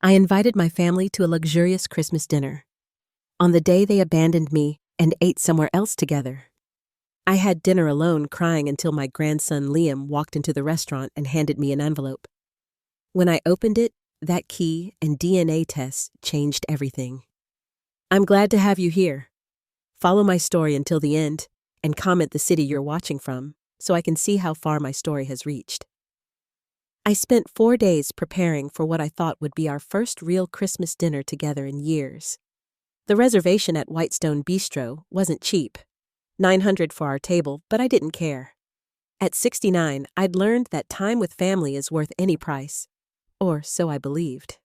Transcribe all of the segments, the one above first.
I invited my family to a luxurious Christmas dinner. On the day they abandoned me and ate somewhere else together. I had dinner alone, crying until my grandson Liam walked into the restaurant and handed me an envelope. When I opened it, that key and DNA test changed everything. I'm glad to have you here. Follow my story until the end and comment the city you're watching from so I can see how far my story has reached. I spent 4 days preparing for what I thought would be our first real Christmas dinner together in years. The reservation at Whitestone Bistro wasn't cheap, $900 for our table, but I didn't care. At 69, I'd learned that time with family is worth any price, or so I believed.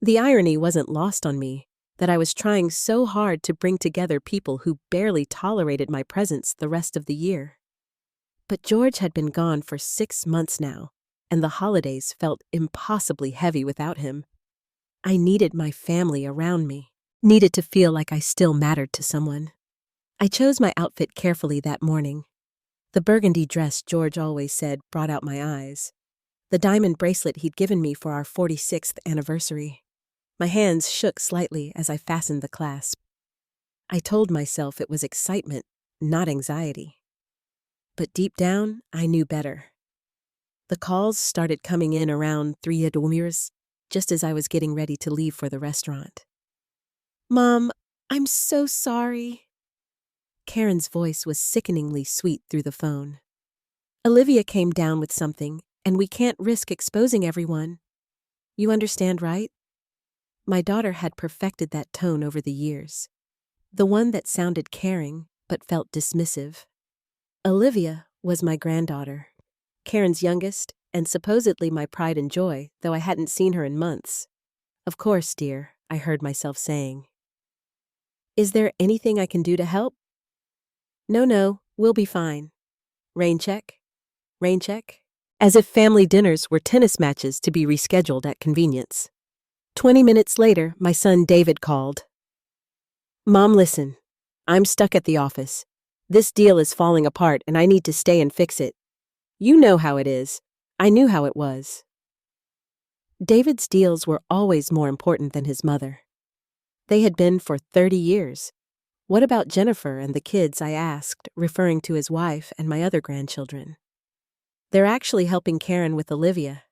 The irony wasn't lost on me that I was trying so hard to bring together people who barely tolerated my presence the rest of the year. But George had been gone for 6 months now, and the holidays felt impossibly heavy without him. I needed my family around me, needed to feel like I still mattered to someone. I chose my outfit carefully that morning. The burgundy dress George always said brought out my eyes. The diamond bracelet he'd given me for our 46th anniversary. My hands shook slightly as I fastened the clasp. I told myself it was excitement, not anxiety. But deep down, I knew better. The calls started coming in around 3:00, just as I was getting ready to leave for the restaurant. "Mom, I'm so sorry." Karen's voice was sickeningly sweet through the phone. "Olivia came down with something, and we can't risk exposing everyone. You understand, right?" My daughter had perfected that tone over the years. The one that sounded caring, but felt dismissive. Olivia was my granddaughter, Karen's youngest, and supposedly my pride and joy, though I hadn't seen her in months. "Of course, dear," I heard myself saying. "Is there anything I can do to help?" No, we'll be fine." Rain check? Rain check? As if family dinners were tennis matches to be rescheduled at convenience. 20 minutes later, my son David called. "Mom, listen. I'm stuck at the office. This deal is falling apart and I need to stay and fix it. You know how it is. I knew how it was." David's deals were always more important than his mother. They had been for 30 years. "What about Jennifer and the kids?" I asked, referring to his wife and my other grandchildren. "They're actually helping Karen with Olivia.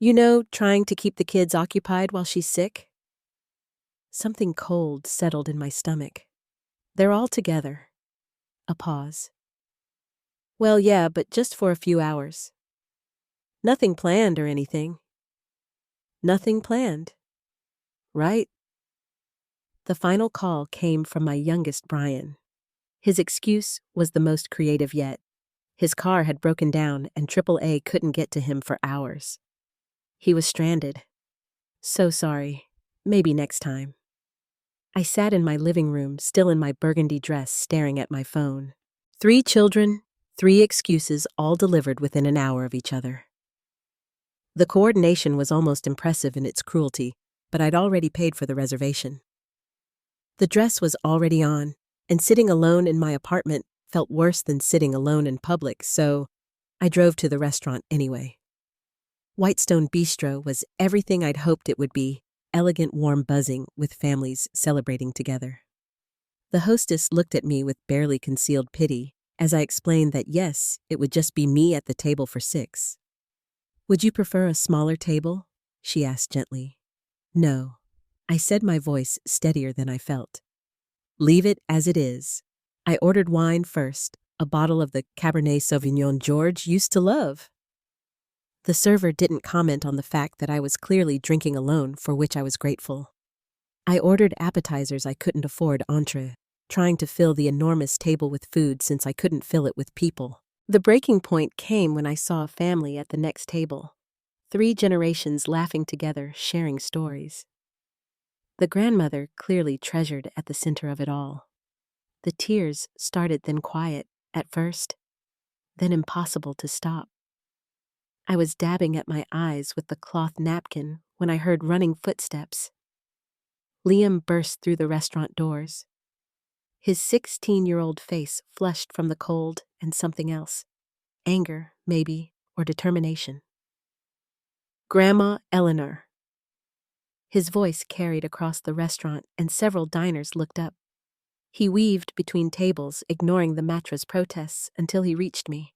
You know, trying to keep the kids occupied while she's sick." Something cold settled in my stomach. "They're all together." A pause. "Well, yeah, but just for a few hours." "Nothing planned or anything." "Nothing planned." "Right." The final call came from my youngest Brian. His excuse was the most creative yet. His car had broken down and AAA couldn't get to him for hours. He was stranded. "So sorry. Maybe next time." I sat in my living room, still in my burgundy dress, staring at my phone. 3 children, 3 excuses, all delivered within an hour of each other. The coordination was almost impressive in its cruelty, but I'd already paid for the reservation. The dress was already on, and sitting alone in my apartment felt worse than sitting alone in public, so I drove to the restaurant anyway. Whitestone Bistro was everything I'd hoped it would be, elegant, warm, buzzing, with families celebrating together. The hostess looked at me with barely concealed pity as I explained that yes, it would just be me at the table for 6. "Would you prefer a smaller table?" she asked gently. "No," I said, my voice steadier than I felt. "Leave it as it is." I ordered wine first, a bottle of the Cabernet Sauvignon George used to love. The server didn't comment on the fact that I was clearly drinking alone, for which I was grateful. I ordered appetizers I couldn't afford entree, trying to fill the enormous table with food since I couldn't fill it with people. The breaking point came when I saw a family at the next table. 3 generations laughing together, sharing stories. The grandmother clearly treasured at the center of it all. The tears started then quiet, at first, then impossible to stop. I was dabbing at my eyes with the cloth napkin when I heard running footsteps. Liam burst through the restaurant doors. His 16-year-old face flushed from the cold and something else. Anger, maybe, or determination. "Grandma Eleanor." His voice carried across the restaurant, and several diners looked up. He weaved between tables, ignoring the mattress protests, until he reached me.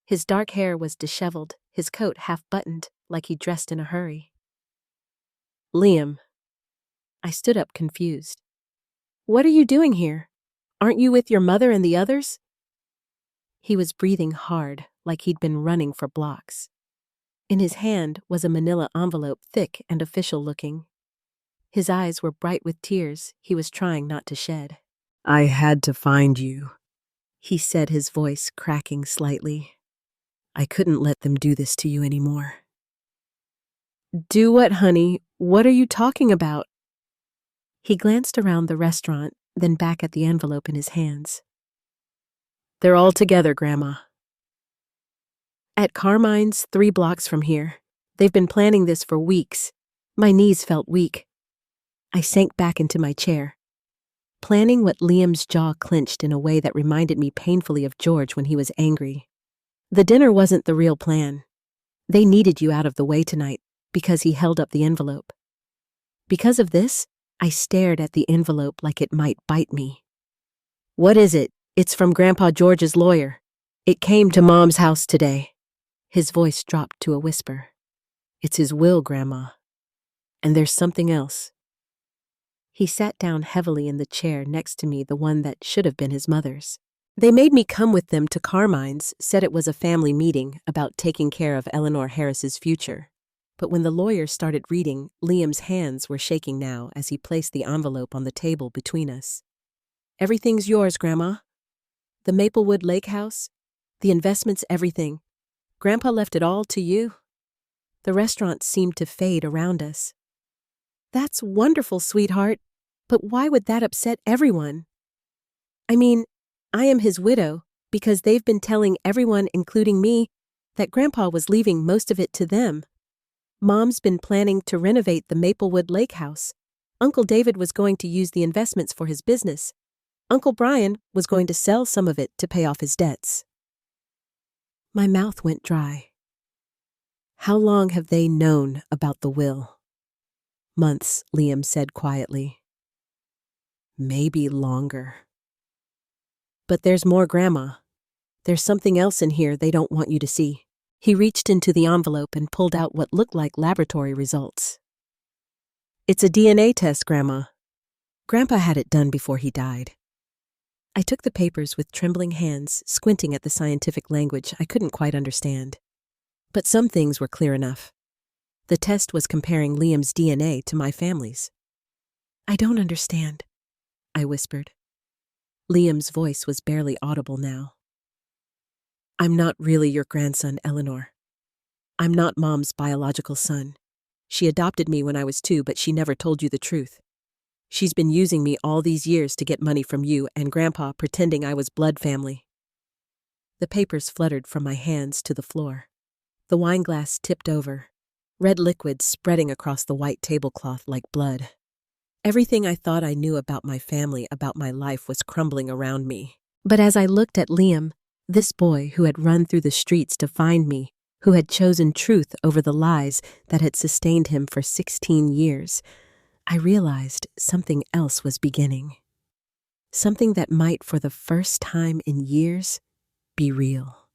His dark hair was disheveled, his coat half-buttoned, like he dressed in a hurry. "Liam." I stood up confused. "What are you doing here? Aren't you with your mother and the others?" He was breathing hard, like he'd been running for blocks. In his hand was a manila envelope, thick and official-looking. His eyes were bright with tears he was trying not to shed. "I had to find you," he said, his voice cracking slightly. "I couldn't let them do this to you anymore." "Do what, honey? What are you talking about?" He glanced around the restaurant, then back at the envelope in his hands. "They're all together, Grandma. At Carmine's, 3 blocks from here. They've been planning this for weeks." My knees felt weak. I sank back into my chair. Planning what? Liam's jaw clenched in a way that reminded me painfully of George when he was angry. The dinner wasn't the real plan. They needed you out of the way tonight, because he held up the envelope. Because of this, I stared at the envelope like it might bite me. "What is it?" "It's from Grandpa George's lawyer. It came to Mom's house today." His voice dropped to a whisper. "It's his will, Grandma. And there's something else." He sat down heavily in the chair next to me, the one that should have been his mother's. "They made me come with them to Carmine's, said it was a family meeting about taking care of Eleanor Harris's future. But when the lawyer started reading, Liam's hands were shaking now as he placed the envelope on the table between us. "Everything's yours, Grandma. The Maplewood Lake house, the investments, everything. Grandpa left it all to you." The restaurant seemed to fade around us. "That's wonderful, sweetheart, but why would that upset everyone? I mean, I am his widow because they've been telling everyone, including me, that Grandpa was leaving most of it to them. Mom's been planning to renovate the Maplewood Lake house. Uncle David was going to use the investments for his business. Uncle Brian was going to sell some of it to pay off his debts." My mouth went dry. "How long have they known about the will?" "Months," Liam said quietly. "Maybe longer." "But there's more, Grandma. There's something else in here they don't want you to see." He reached into the envelope and pulled out what looked like laboratory results. "It's a DNA test, Grandma. Grandpa had it done before he died." I took the papers with trembling hands, squinting at the scientific language I couldn't quite understand. But some things were clear enough. The test was comparing Liam's DNA to my family's. "I don't understand," I whispered. Liam's voice was barely audible now. "I'm not really your grandson, Eleanor. I'm not Mom's biological son. She adopted me when I was 2, but she never told you the truth. She's been using me all these years to get money from you and Grandpa, pretending I was blood family." The papers fluttered from my hands to the floor. The wineglass tipped over, red liquid spreading across the white tablecloth like blood. Everything I thought I knew about my family, about my life, was crumbling around me. But as I looked at Liam, this boy who had run through the streets to find me, who had chosen truth over the lies that had sustained him for 16 years, I realized something else was beginning. Something that might, for the first time in years, be real.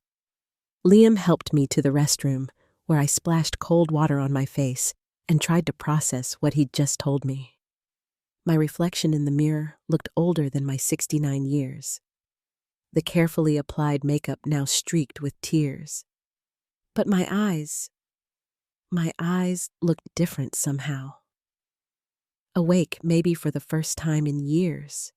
Liam helped me to the restroom, where I splashed cold water on my face and tried to process what he'd just told me. My reflection in the mirror looked older than my 69 years. The carefully applied makeup now streaked with tears. But my eyes looked different somehow. Awake, maybe for the first time in years.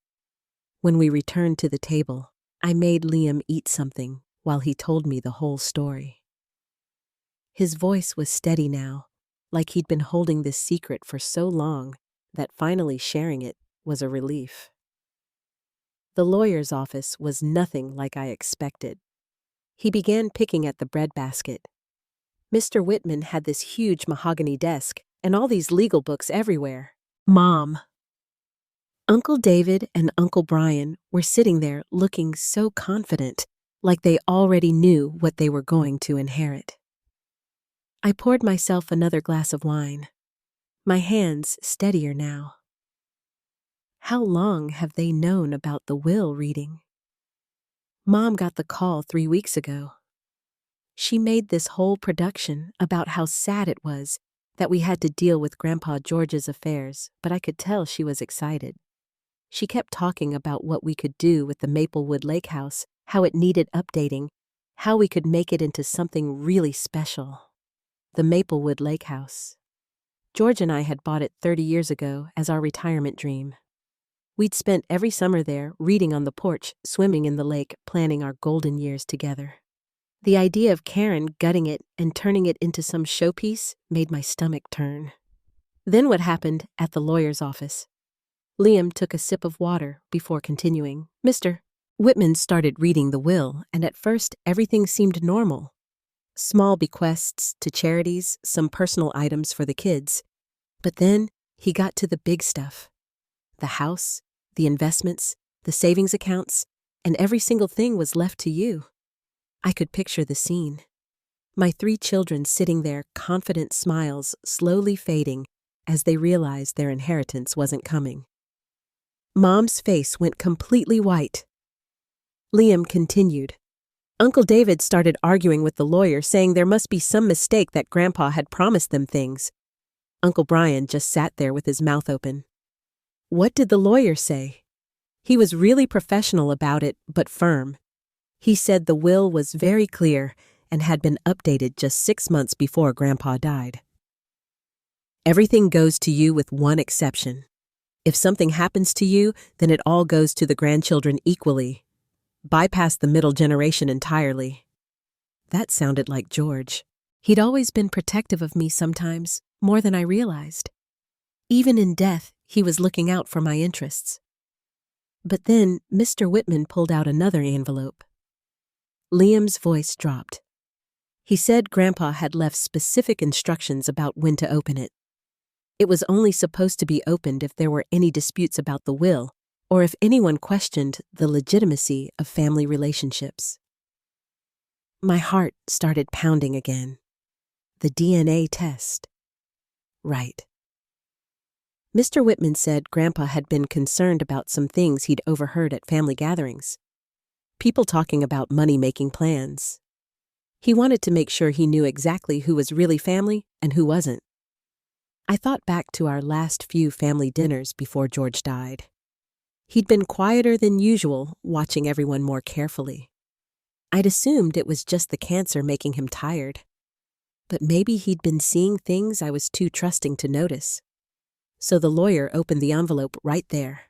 When we returned to the table, I made Liam eat something while he told me the whole story. His voice was steady now, like he'd been holding this secret for so long that finally sharing it was a relief. The lawyer's office was nothing like I expected. He began picking at the breadbasket. Mr. Whitman had this huge mahogany desk and all these legal books everywhere. Mom. Uncle David and Uncle Brian were sitting there looking so confident, like they already knew what they were going to inherit. I poured myself another glass of wine. my hands steadier now. How long have they known about the will reading? Mom got the call 3 weeks ago. She made this whole production about how sad it was that we had to deal with Grandpa George's affairs, but I could tell she was excited. She kept talking about what we could do with the Maplewood Lake House, how it needed updating, how we could make it into something really special. The Maplewood Lake House. George and I had bought it 30 years ago as our retirement dream. We'd spent every summer there, reading on the porch, swimming in the lake, planning our golden years together. The idea of Karen gutting it and turning it into some showpiece made my stomach turn. Then what happened at the lawyer's office? Liam took a sip of water before continuing. Mr. Whitman started reading the will, and at first everything seemed normal. Small bequests to charities, some personal items for the kids. But then he got to the big stuff. The house, the investments, the savings accounts, and every single thing was left to you. I could picture the scene. My 3 children sitting there, confident smiles slowly fading as they realized their inheritance wasn't coming. Mom's face went completely white. Liam continued. Uncle David started arguing with the lawyer, saying there must be some mistake that Grandpa had promised them things. Uncle Brian just sat there with his mouth open. What did the lawyer say? He was really professional about it, but firm. He said the will was very clear and had been updated just 6 months before Grandpa died. Everything goes to you with one exception. If something happens to you, then it all goes to the grandchildren equally. Bypass the middle generation entirely. That sounded like George. He'd always been protective of me sometimes, more than I realized. Even in death, he was looking out for my interests. But then Mr. Whitman pulled out another envelope. Liam's voice dropped. He said Grandpa had left specific instructions about when to open it. It was only supposed to be opened if there were any disputes about the will, or if anyone questioned the legitimacy of family relationships. My heart started pounding again. The DNA test. Right. Mr. Whitman said Grandpa had been concerned about some things he'd overheard at family gatherings. People talking about money-making plans. He wanted to make sure he knew exactly who was really family and who wasn't. I thought back to our last few family dinners before George died. He'd been quieter than usual, watching everyone more carefully. I'd assumed it was just the cancer making him tired. But maybe he'd been seeing things I was too trusting to notice. So the lawyer opened the envelope right there.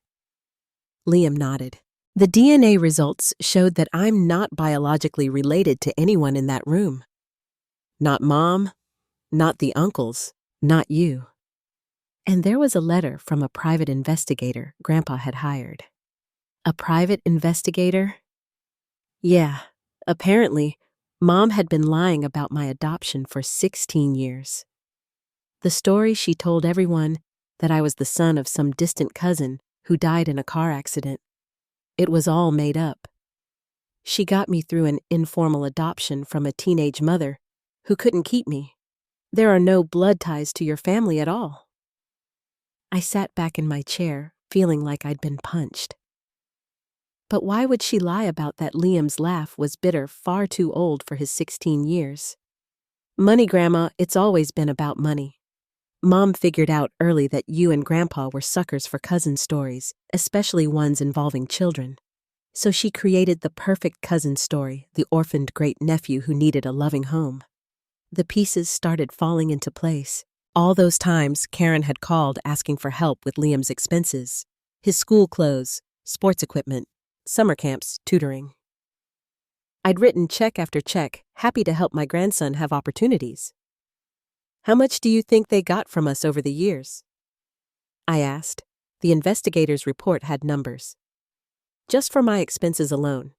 Liam nodded. The DNA results showed that I'm not biologically related to anyone in that room. Not Mom, not the uncles, not you. And there was a letter from a private investigator Grandpa had hired. A private investigator? Yeah, apparently, Mom had been lying about my adoption for 16 years. The story she told everyone, that I was the son of some distant cousin who died in a car accident. It was all made up. She got me through an informal adoption from a teenage mother who couldn't keep me. There are no blood ties to your family at all. I sat back in my chair, feeling like I'd been punched. But why would she lie about that Liam's laugh was bitter, far too old for his 16 years? Money, Grandma, it's always been about money. Mom figured out early that you and Grandpa were suckers for cousin stories, especially ones involving children. So she created the perfect cousin story, the orphaned great-nephew who needed a loving home. The pieces started falling into place. All those times Karen had called asking for help with Liam's expenses, his school clothes, sports equipment, summer camps, tutoring. I'd written check after check, happy to help my grandson have opportunities. How much do you think they got from us over the years? I asked. The investigator's report had numbers. Just for my expenses alone.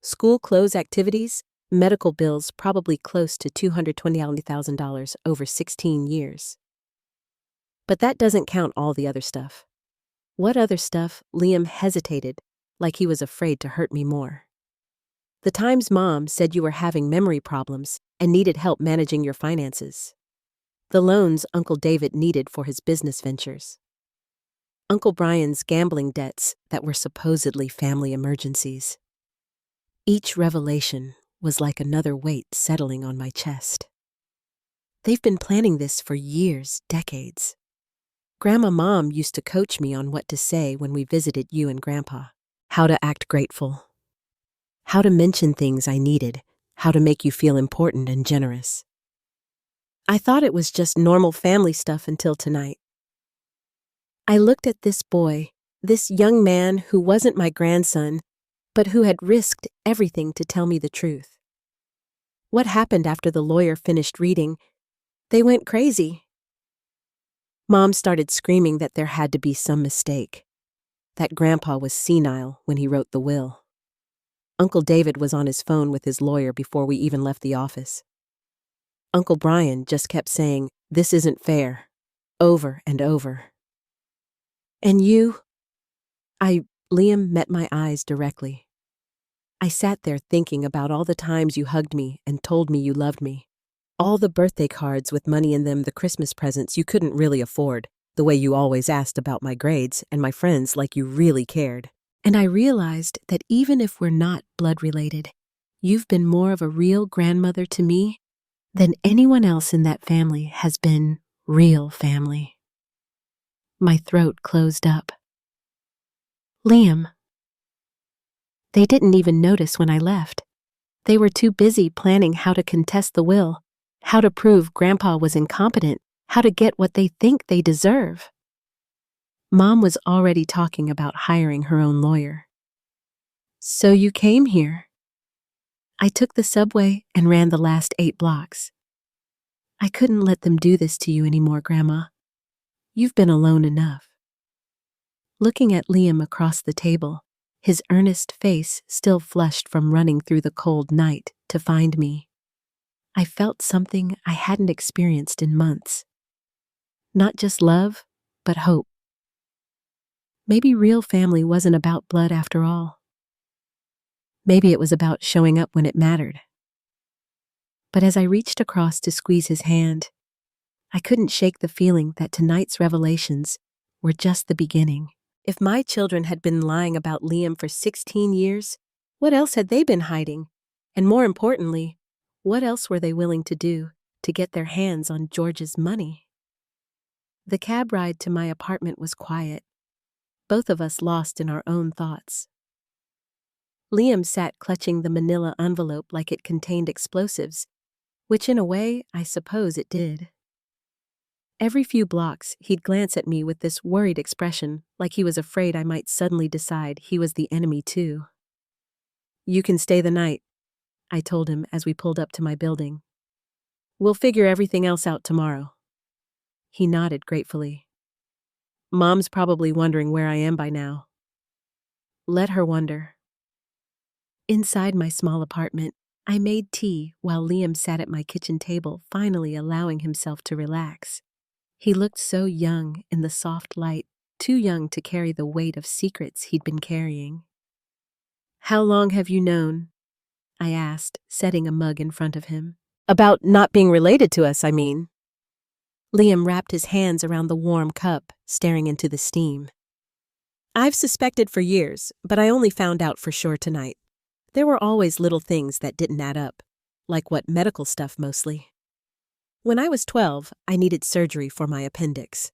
School clothes activities, medical bills probably close to $220,000 over 16 years. But that doesn't count all the other stuff. What other stuff? Liam hesitated, like he was afraid to hurt me more. The times Mom said you were having memory problems and needed help managing your finances. the loans Uncle David needed for his business ventures, Uncle Brian's gambling debts that were supposedly family emergencies. Each revelation was like another weight settling on my chest. They've been planning this for years, decades. Mom used to coach me on what to say when we visited you and Grandpa. How to act grateful. How to mention things I needed. How to make you feel important and generous. I thought it was just normal family stuff until tonight. I looked at this boy, this young man who wasn't my grandson, but who had risked everything to tell me the truth. What happened after the lawyer finished reading? They went crazy. Mom started screaming that there had to be some mistake, that Grandpa was senile when he wrote the will. Uncle David was on his phone with his lawyer before we even left the office. Uncle Brian just kept saying, "This isn't fair," over and over. And you? Liam met my eyes directly. I sat there thinking about all the times you hugged me and told me you loved me. All the birthday cards with money in them, the Christmas presents you couldn't really afford, the way you always asked about my grades and my friends like you really cared. And I realized that even if we're not blood-related, you've been more of a real grandmother to me than anyone else in that family has been real family. My throat closed up. Liam. They didn't even notice when I left. They were too busy planning how to contest the will, how to prove Grandpa was incompetent, how to get what they think they deserve. Mom was already talking about hiring her own lawyer. So you came here. I took the subway and ran the last 8 blocks. I couldn't let them do this to you anymore, Grandma. You've been alone enough. Looking at Liam across the table, his earnest face still flushed from running through the cold night to find me, I felt something I hadn't experienced in months. Not just love, but hope. Maybe real family wasn't about blood after all. Maybe it was about showing up when it mattered. But as I reached across to squeeze his hand, I couldn't shake the feeling that tonight's revelations were just the beginning. If my children had been lying about Liam for 16 years, what else had they been hiding? And more importantly, what else were they willing to do to get their hands on George's money? The cab ride to my apartment was quiet, both of us lost in our own thoughts. Liam sat clutching the manila envelope like it contained explosives, which in a way, I suppose it did. Every few blocks, he'd glance at me with this worried expression, like he was afraid I might suddenly decide he was the enemy too. "You can stay the night," I told him as we pulled up to my building. "We'll figure everything else out tomorrow." He nodded gratefully. "Mom's probably wondering where I am by now." Let her wonder. Inside my small apartment, I made tea while Liam sat at my kitchen table, finally allowing himself to relax. He looked so young in the soft light, too young to carry the weight of secrets he'd been carrying. "How long have you known?" I asked, setting a mug in front of him. "About not being related to us, I mean." Liam wrapped his hands around the warm cup, staring into the steam. "I've suspected for years, but I only found out for sure tonight. There were always little things that didn't add up, like what medical stuff mostly. When I was 12, I needed surgery for my appendix.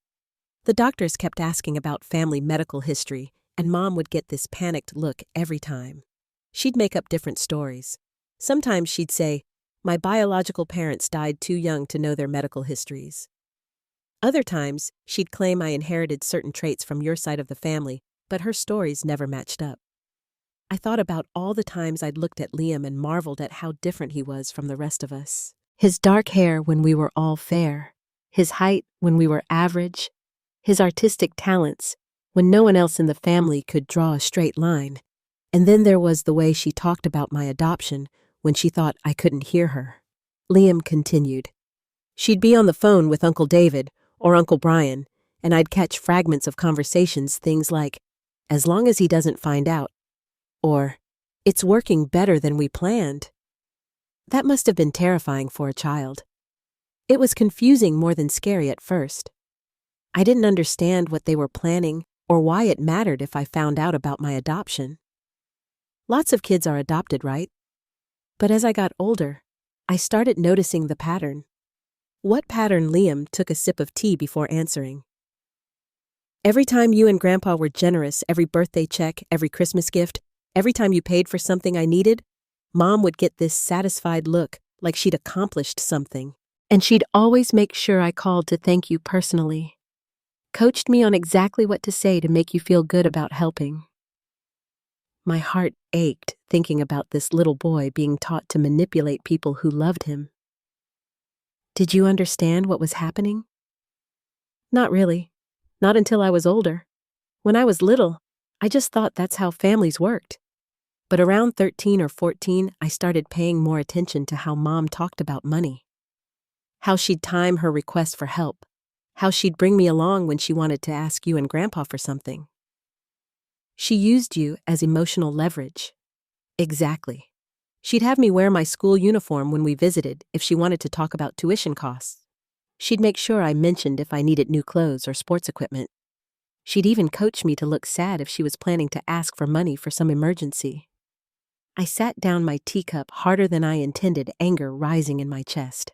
The doctors kept asking about family medical history, and Mom would get this panicked look every time. She'd make up different stories. Sometimes she'd say, "My biological parents died too young to know their medical histories." Other times, she'd claim I inherited certain traits from your side of the family, but her stories never matched up. I thought about all the times I'd looked at Liam and marveled at how different he was from the rest of us. His dark hair when we were all fair, his height when we were average, his artistic talents when no one else in the family could draw a straight line. And then there was the way she talked about my adoption when she thought I couldn't hear her. Liam continued. She'd be on the phone with Uncle David or Uncle Brian, and I'd catch fragments of conversations, things like, "As long as he doesn't find out," or, "It's working better than we planned." That must have been terrifying for a child. It was confusing more than scary at first. I didn't understand what they were planning or why it mattered if I found out about my adoption. Lots of kids are adopted, right? But as I got older, I started noticing the pattern. What pattern? Liam took a sip of tea before answering. Every time you and Grandpa were generous, every birthday check, every Christmas gift, every time you paid for something I needed, Mom would get this satisfied look, like she'd accomplished something. And she'd always make sure I called to thank you personally. Coached me on exactly what to say to make you feel good about helping. My heart ached thinking about this little boy being taught to manipulate people who loved him. Did you understand what was happening? Not really. Not until I was older. When I was little, I just thought that's how families worked. But around 13 or 14, I started paying more attention to how Mom talked about money. How she'd time her requests for help. How she'd bring me along when she wanted to ask you and Grandpa for something. She used you as emotional leverage. Exactly. She'd have me wear my school uniform when we visited if she wanted to talk about tuition costs. She'd make sure I mentioned if I needed new clothes or sports equipment. She'd even coach me to look sad if she was planning to ask for money for some emergency. I sat down my teacup harder than I intended, anger rising in my chest.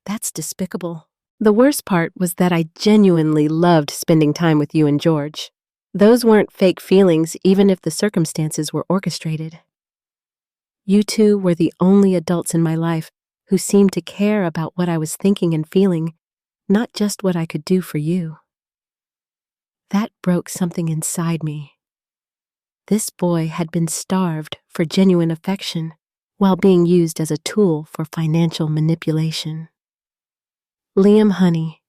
That's despicable. The worst part was that I genuinely loved spending time with you and George. Those weren't fake feelings, even if the circumstances were orchestrated. You two were the only adults in my life who seemed to care about what I was thinking and feeling, not just what I could do for you. That broke something inside me. This boy had been starved for genuine affection while being used as a tool for financial manipulation. Liam, honey,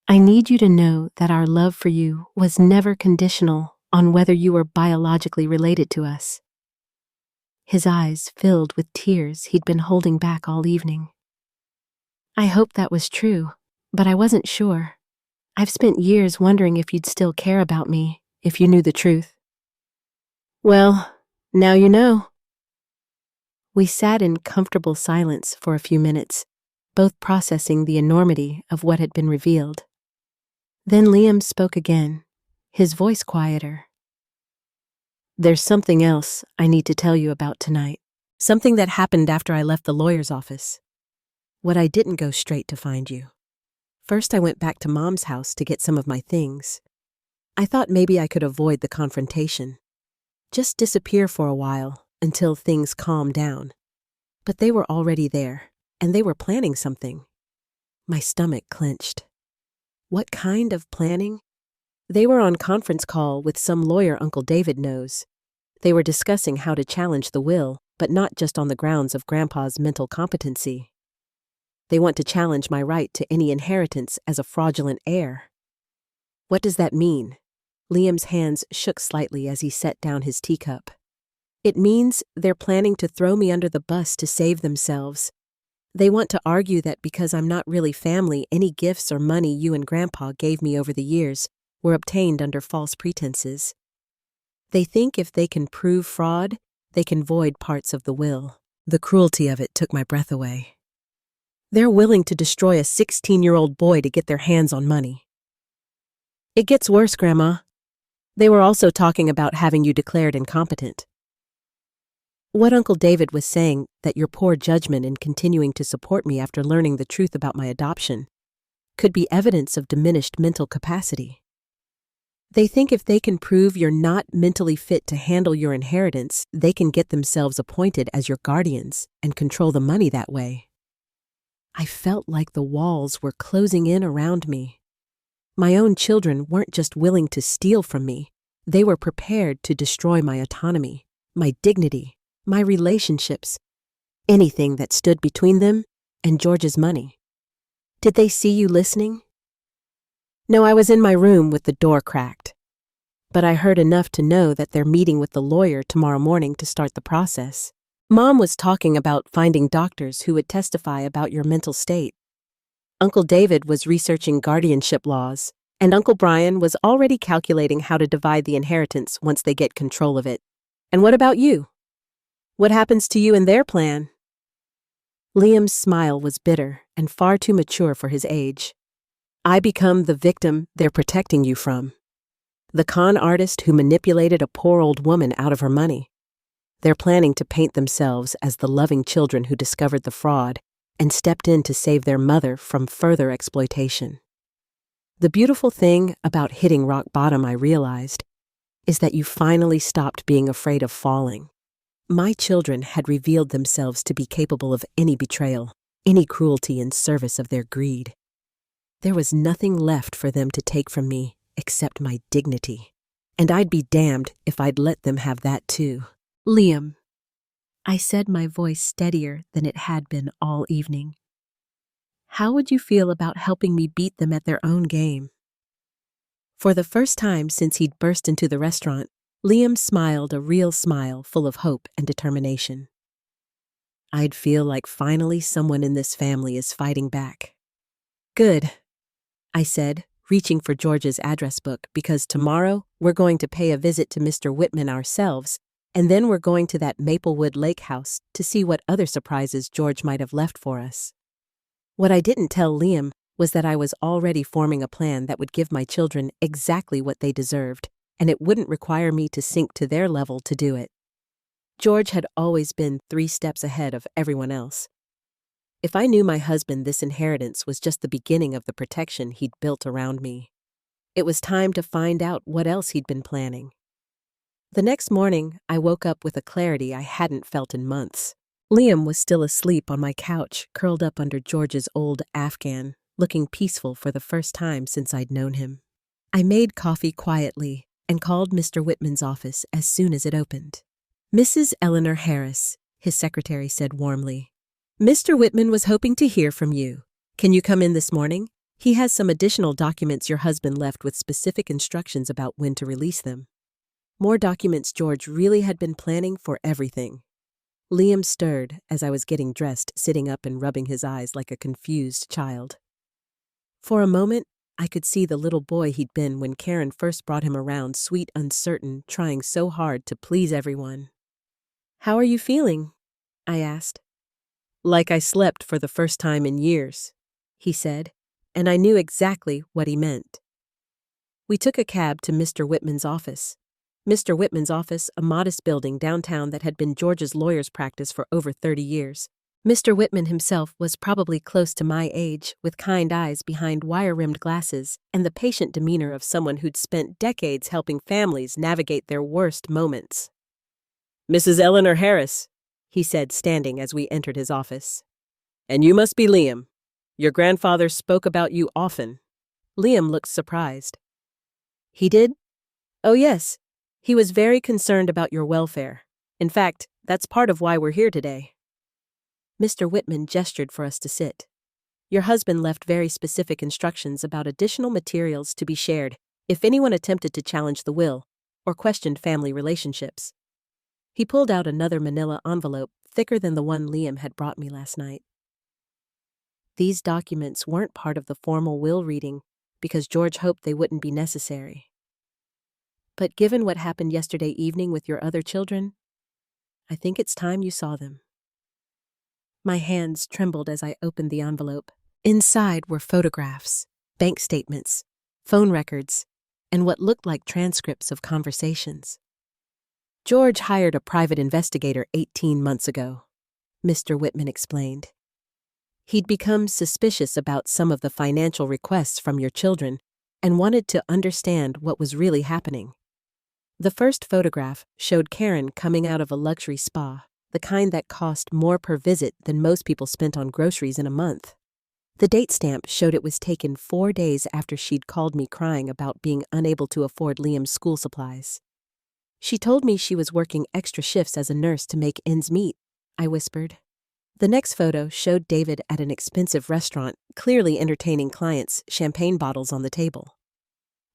I need you to know that our love for you was never conditional on whether you were biologically related to us. His eyes filled with tears he'd been holding back all evening. I hoped that was true, but I wasn't sure. I've spent years wondering if you'd still care about me if you knew the truth. Well, now you know. We sat in comfortable silence for a few minutes, both processing the enormity of what had been revealed. Then Liam spoke again, his voice quieter. There's something else I need to tell you about tonight. Something that happened after I left the lawyer's office. What I didn't go straight to find you. First, I went back to Mom's house to get some of my things. I thought maybe I could avoid the confrontation. Just disappear for a while until things calmed down. But they were already there, and they were planning something. My stomach clenched. What kind of planning? They were on conference call with some lawyer Uncle David knows. They were discussing how to challenge the will, but not just on the grounds of Grandpa's mental competency. They want to challenge my right to any inheritance as a fraudulent heir. What does that mean? Liam's hands shook slightly as he set down his teacup. It means they're planning to throw me under the bus to save themselves. They want to argue that because I'm not really family, any gifts or money you and Grandpa gave me over the years were obtained under false pretenses. They think if they can prove fraud, they can void parts of the will. The cruelty of it took my breath away. They're willing to destroy a 16-year-old boy to get their hands on money. It gets worse, Grandma. They were also talking about having you declared incompetent. What Uncle David was saying, that your poor judgment in continuing to support me after learning the truth about my adoption could be evidence of diminished mental capacity. They think if they can prove you're not mentally fit to handle your inheritance, they can get themselves appointed as your guardians and control the money that way. I felt like the walls were closing in around me. My own children weren't just willing to steal from me, they were prepared to destroy my autonomy, my dignity, my relationships, anything that stood between them and George's money. Did they see you listening? No, I was in my room with the door cracked. But I heard enough to know that they're meeting with the lawyer tomorrow morning to start the process. Mom was talking about finding doctors who would testify about your mental state. Uncle David was researching guardianship laws, and Uncle Brian was already calculating how to divide the inheritance once they get control of it. And what about you? What happens to you in their plan? Liam's smile was bitter and far too mature for his age. I become the victim they're protecting you from. The con artist who manipulated a poor old woman out of her money. They're planning to paint themselves as the loving children who discovered the fraud and stepped in to save their mother from further exploitation. The beautiful thing about hitting rock bottom, I realized, is that you finally stopped being afraid of falling. My children had revealed themselves to be capable of any betrayal, any cruelty in service of their greed. There was nothing left for them to take from me except my dignity, and I'd be damned if I'd let them have that too. Liam, I said, my voice steadier than it had been all evening. How would you feel about helping me beat them at their own game? For the first time since he'd burst into the restaurant, Liam smiled a real smile full of hope and determination. I'd feel like finally someone in this family is fighting back. Good, I said, reaching for George's address book, because tomorrow we're going to pay a visit to Mr. Whitman ourselves, and then we're going to that Maplewood Lake house to see what other surprises George might have left for us. What I didn't tell Liam was that I was already forming a plan that would give my children exactly what they deserved, and it wouldn't require me to sink to their level to do it. George had always been 3 steps ahead of everyone else. If I knew my husband, this inheritance was just the beginning of the protection he'd built around me. It was time to find out what else he'd been planning. The next morning, I woke up with a clarity I hadn't felt in months. Liam was still asleep on my couch, curled up under George's old Afghan, looking peaceful for the first time since I'd known him. I made coffee quietly and called Mr. Whitman's office as soon as it opened. Mrs. Eleanor Harris, his secretary said warmly. Mr. Whitman was hoping to hear from you. Can you come in this morning? He has some additional documents your husband left with specific instructions about when to release them. More documents. George really had been planning for everything. Liam stirred as I was getting dressed, sitting up and rubbing his eyes like a confused child. For a moment, I could see the little boy he'd been when Karen first brought him around, sweet, uncertain, trying so hard to please everyone. How are you feeling? I asked. Like I slept for the first time in years, he said, and I knew exactly what he meant. We took a cab to Mr. Whitman's office. Mr. Whitman's office, a modest building downtown that had been George's lawyer's practice for over 30 years. Mr. Whitman himself was probably close to my age, with kind eyes behind wire-rimmed glasses and the patient demeanor of someone who'd spent decades helping families navigate their worst moments. Mrs. Eleanor Harris, he said, standing as we entered his office. And you must be Liam. Your grandfather spoke about you often. Liam looked surprised. He did? Oh, yes. He was very concerned about your welfare. In fact, that's part of why we're here today. Mr. Whitman gestured for us to sit. Your husband left very specific instructions about additional materials to be shared if anyone attempted to challenge the will or questioned family relationships. He pulled out another manila envelope thicker than the one Liam had brought me last night. These documents weren't part of the formal will reading because George hoped they wouldn't be necessary. But given what happened yesterday evening with your other children, I think it's time you saw them. My hands trembled as I opened the envelope. Inside were photographs, bank statements, phone records, and what looked like transcripts of conversations. George hired a private investigator 18 months ago, Mr. Whitman explained. He'd become suspicious about some of the financial requests from your children and wanted to understand what was really happening. The first photograph showed Karen coming out of a luxury spa, the kind that cost more per visit than most people spent on groceries in a month. The date stamp showed it was taken 4 days after she'd called me crying about being unable to afford Liam's school supplies. She told me she was working extra shifts as a nurse to make ends meet, I whispered. The next photo showed David at an expensive restaurant, clearly entertaining clients, champagne bottles on the table.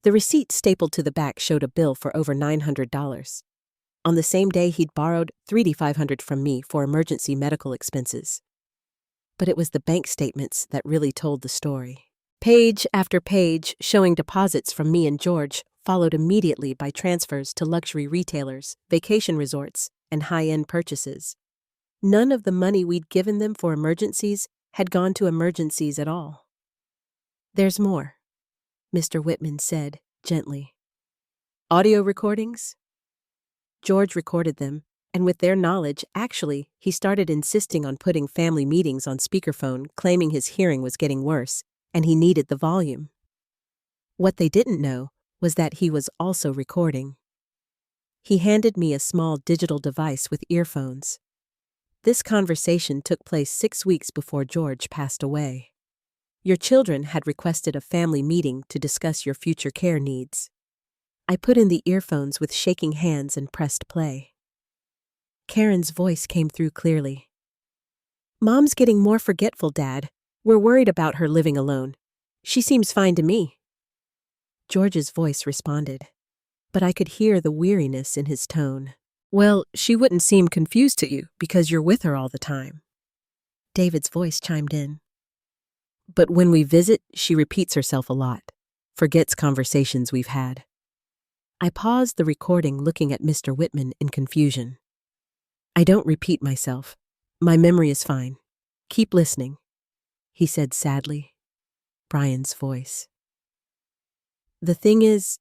The receipt stapled to the back showed a bill for over $900. On the same day, he'd borrowed $3,500 from me for emergency medical expenses. But it was the bank statements that really told the story. Page after page showing deposits from me and George, followed immediately by transfers to luxury retailers, vacation resorts, and high-end purchases. None of the money we'd given them for emergencies had gone to emergencies at all. "There's more," Mr. Whitman said gently. "Audio recordings?" George recorded them, and with their knowledge, actually, he started insisting on putting family meetings on speakerphone, claiming his hearing was getting worse, and he needed the volume. What they didn't know was that he was also recording. He handed me a small digital device with earphones. This conversation took place 6 weeks before George passed away. "Your children had requested a family meeting to discuss your future care needs." I put in the earphones with shaking hands and pressed play. Karen's voice came through clearly. "Mom's getting more forgetful, Dad. We're worried about her living alone. She seems fine to me." George's voice responded, but I could hear the weariness in his tone. "Well, she wouldn't seem confused to you because you're with her all the time." David's voice chimed in. "But when we visit, she repeats herself a lot, forgets conversations we've had." I paused the recording, looking at Mr. Whitman in confusion. "I don't repeat myself. My memory is fine. Keep listening," he said sadly. Brian's voice. "The thing is,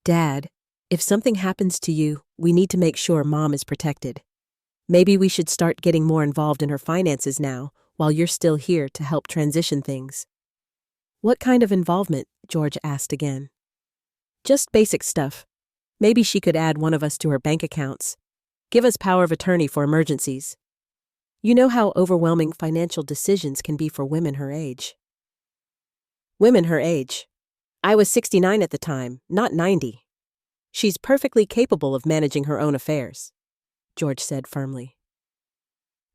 Dad, if something happens to you, we need to make sure Mom is protected. Maybe we should start getting more involved in her finances now, while you're still here to help transition things." "What kind of involvement?" George asked again. "Just basic stuff. Maybe she could add one of us to her bank accounts. Give us power of attorney for emergencies. You know how overwhelming financial decisions can be for women her age." "Women her age? I was 69 at the time, not 90. She's perfectly capable of managing her own affairs," George said firmly.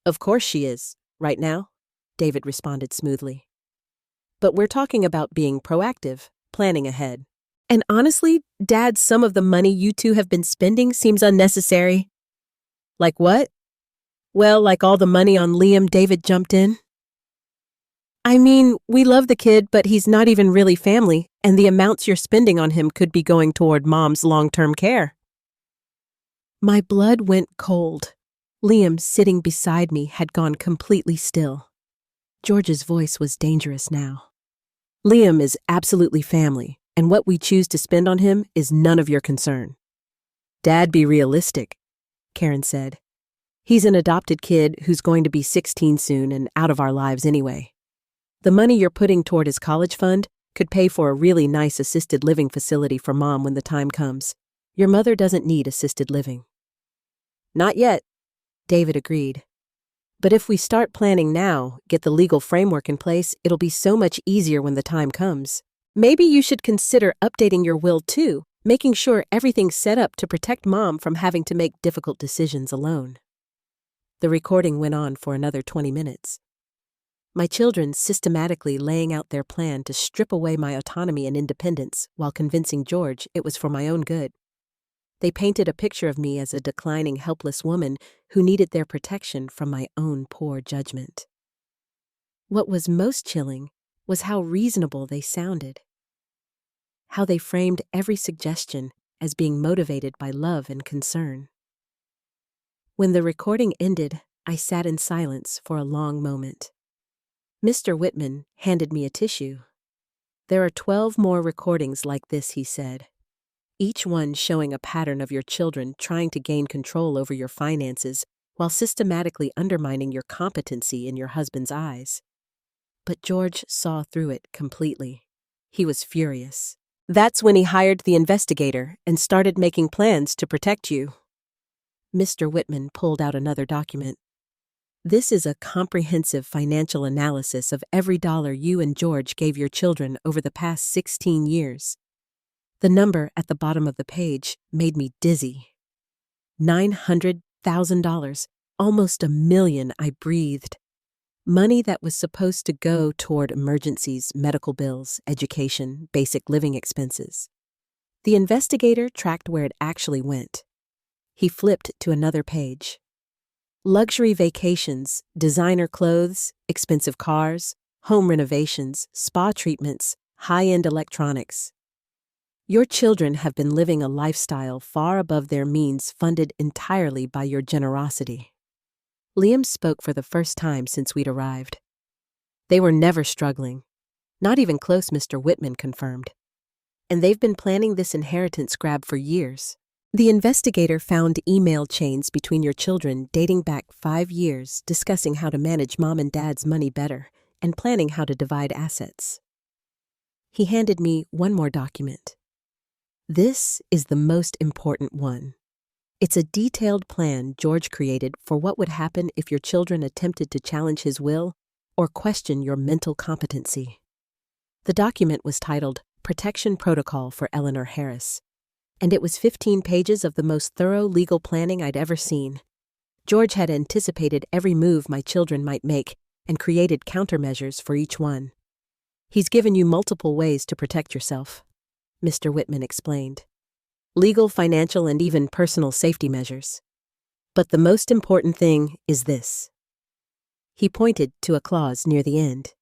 "Of course she is, right now," David responded smoothly. "But we're talking about being proactive, planning ahead. And honestly, Dad, some of the money you two have been spending seems unnecessary." "Like what?" "Well, like all the money on Liam," David jumped in. "I mean, we love the kid, but he's not even really family, and the amounts you're spending on him could be going toward Mom's long-term care." My blood went cold. Liam, sitting beside me, had gone completely still. George's voice was dangerous now. "Liam is absolutely family, and what we choose to spend on him is none of your concern." "Dad, be realistic," Karen said. "He's an adopted kid who's going to be 16 soon and out of our lives anyway. The money you're putting toward his college fund could pay for a really nice assisted living facility for Mom when the time comes. Your mother doesn't need assisted living." "Not yet," David agreed. "But if we start planning now, get the legal framework in place, it'll be so much easier when the time comes. Maybe you should consider updating your will too, making sure everything's set up to protect Mom from having to make difficult decisions alone." The recording went on for another 20 minutes. My children systematically laying out their plan to strip away my autonomy and independence while convincing George it was for my own good. They painted a picture of me as a declining, helpless woman who needed their protection from my own poor judgment. What was most chilling was how reasonable they sounded. How they framed every suggestion as being motivated by love and concern. When the recording ended, I sat in silence for a long moment. Mr. Whitman handed me a tissue. "There are 12 more recordings like this," he said. "Each one showing a pattern of your children trying to gain control over your finances while systematically undermining your competency in your husband's eyes." But George saw through it completely. He was furious. "That's when he hired the investigator and started making plans to protect you." Mr. Whitman pulled out another document. "This is a comprehensive financial analysis of every dollar you and George gave your children over the past 16 years. The number at the bottom of the page made me dizzy. $900,000, almost $1 million, I breathed. Money that was supposed to go toward emergencies, medical bills, education, basic living expenses. The investigator tracked where it actually went. He flipped to another page. Luxury vacations, designer clothes, expensive cars, home renovations, spa treatments, high-end electronics. Your children have been living a lifestyle far above their means, funded entirely by your generosity. Liam spoke for the first time since we'd arrived. They were never struggling. Not even close, Mr. Whitman confirmed. And they've been planning this inheritance grab for years. The investigator found email chains between your children dating back 5 years discussing how to manage mom and dad's money better and planning how to divide assets. He handed me one more document. This is the most important one. It's a detailed plan George created for what would happen if your children attempted to challenge his will or question your mental competency. The document was titled Protection Protocol for Eleanor Harris, and it was 15 pages of the most thorough legal planning I'd ever seen. George had anticipated every move my children might make and created countermeasures for each one. He's given you multiple ways to protect yourself, Mr. Whitman explained. Legal, financial, and even personal safety measures. But the most important thing is this. He pointed to a clause near the end.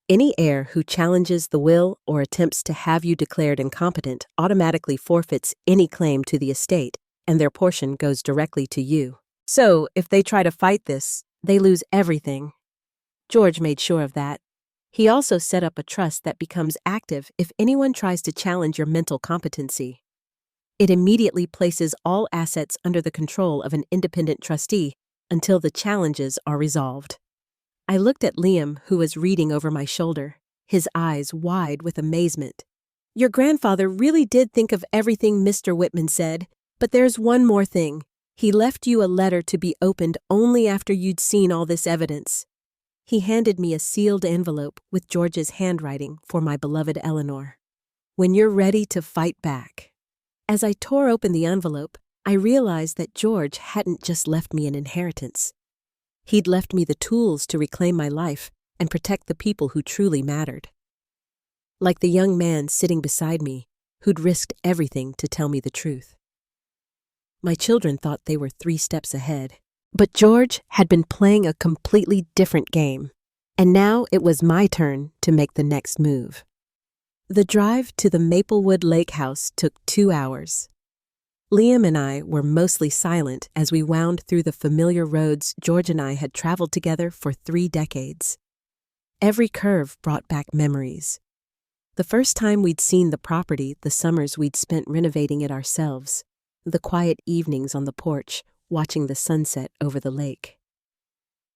Any heir who challenges the will or attempts to have you declared incompetent automatically forfeits any claim to the estate, and their portion goes directly to you. So, if they try to fight this, they lose everything. George made sure of that. He also set up a trust that becomes active if anyone tries to challenge your mental competency. It immediately places all assets under the control of an independent trustee until the challenges are resolved. I looked at Liam, who was reading over my shoulder, his eyes wide with amazement. Your grandfather really did think of everything, Mr. Whitman said, but there's one more thing. He left you a letter to be opened only after you'd seen all this evidence. He handed me a sealed envelope with George's handwriting for my beloved Eleanor. When you're ready to fight back. As I tore open the envelope, I realized that George hadn't just left me an inheritance. He'd left me the tools to reclaim my life and protect the people who truly mattered. Like the young man sitting beside me, who'd risked everything to tell me the truth. My children thought they were 3 steps ahead, but George had been playing a completely different game, and now it was my turn to make the next move. The drive to the Maplewood Lake house took 2 hours. Liam and I were mostly silent as we wound through the familiar roads George and I had traveled together for 3 decades. Every curve brought back memories. The first time we'd seen the property, the summers we'd spent renovating it ourselves, the quiet evenings on the porch, watching the sunset over the lake.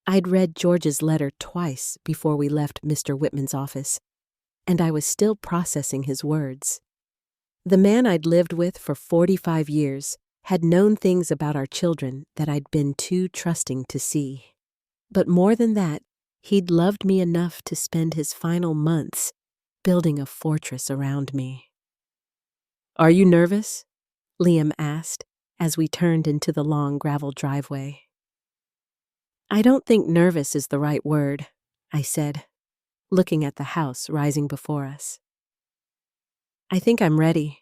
I'd read George's letter twice before we left Mr. Whitman's office, and I was still processing his words. The man I'd lived with for 45 years had known things about our children that I'd been too trusting to see. But more than that, he'd loved me enough to spend his final months building a fortress around me. Are you nervous? Liam asked as we turned into the long gravel driveway. I don't think nervous is the right word, I said, looking at the house rising before us. I think I'm ready.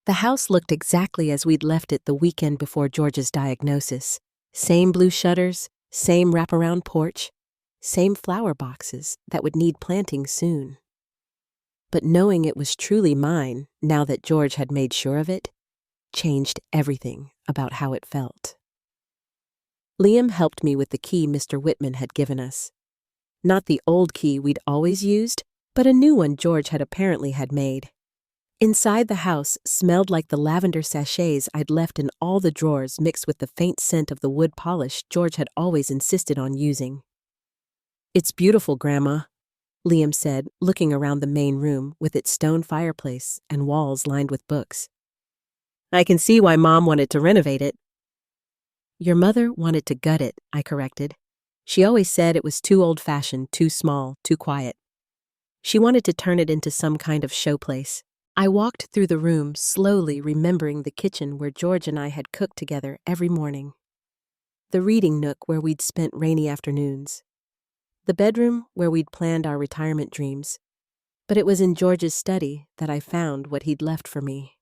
The house looked exactly as we'd left it the weekend before George's diagnosis. Same blue shutters, same wraparound porch, same flower boxes that would need planting soon. But knowing it was truly mine, now that George had made sure of it, changed everything about how it felt. Liam helped me with the key Mr. Whitman had given us. Not the old key we'd always used, but a new one George had apparently had made. Inside the house smelled like the lavender sachets I'd left in all the drawers mixed with the faint scent of the wood polish George had always insisted on using. It's beautiful, Grandma, Liam said, looking around the main room with its stone fireplace and walls lined with books. I can see why Mom wanted to renovate it. Your mother wanted to gut it, I corrected. She always said it was too old-fashioned, too small, too quiet. She wanted to turn it into some kind of showplace. I walked through the room, slowly remembering the kitchen where George and I had cooked together every morning. The reading nook where we'd spent rainy afternoons. The bedroom where we'd planned our retirement dreams. But it was in George's study that I found what he'd left for me.